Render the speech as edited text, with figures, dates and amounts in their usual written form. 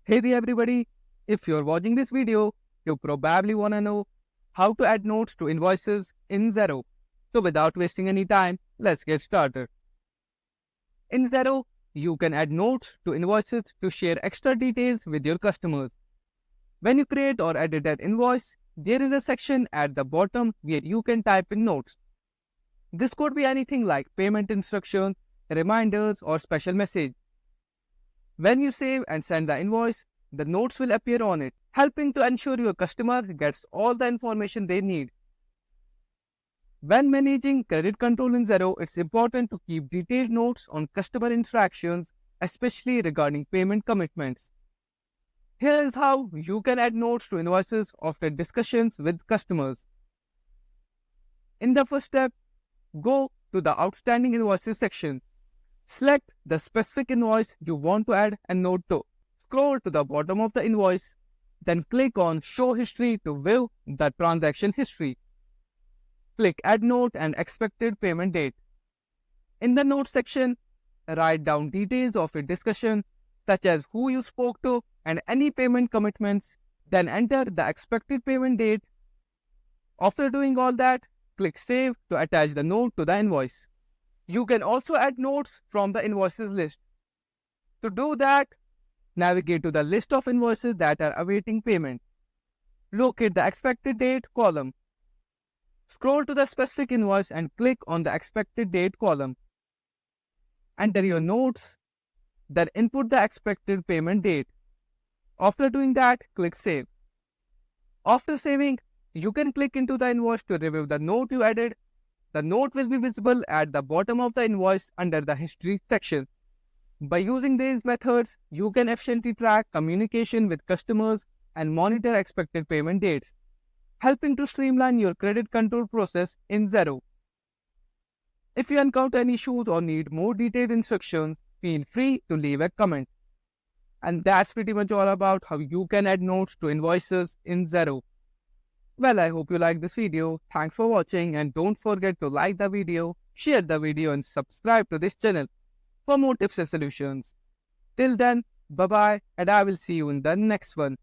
Hey there everybody, if you're watching this video, you probably want to know how to add notes to invoices in Xero. So without wasting any time, let's get started. In Xero, you can add notes to invoices to share extra details with your customers. When you create or edit an invoice, there is a section at the bottom where you can type in notes. This could be anything like payment instructions, reminders, or special message. When you save and send the invoice, the notes will appear on it, helping to ensure your customer gets all the information they need. When managing credit control in Xero, it's important to keep detailed notes on customer interactions, especially regarding payment commitments. Here is how you can add notes to invoices after discussions with customers. In the first step, go to the Outstanding Invoices section. Select the specific invoice you want to add a note to. Scroll to the bottom of the invoice, then click on Show History to view the transaction history. Click Add Note and Expected Payment Date. In the Notes section, write down details of a discussion, such as who you spoke to and any payment commitments, then enter the expected payment date. After doing all that, click Save to attach the note to the invoice. You can also add notes from the invoices list. To do that, navigate to the list of invoices that are awaiting payment. Locate the expected date column. Scroll to the specific invoice and click on the expected date column. Enter your notes, then input the expected payment date. After doing that, click Save. After saving, you can click into the invoice to review the note you added. The note will be visible at the bottom of the invoice under the History section. By using these methods, you can efficiently track communication with customers and monitor expected payment dates, helping to streamline your credit control process in Xero. If you encounter any issues or need more detailed instructions, feel free to leave a comment. And that's pretty much all about how you can add notes to invoices in Xero. Well, I hope you liked this video. Thanks for watching and don't forget to like the video, share the video and subscribe to this channel for more tips and solutions. Till then, bye bye and I will see you in the next one.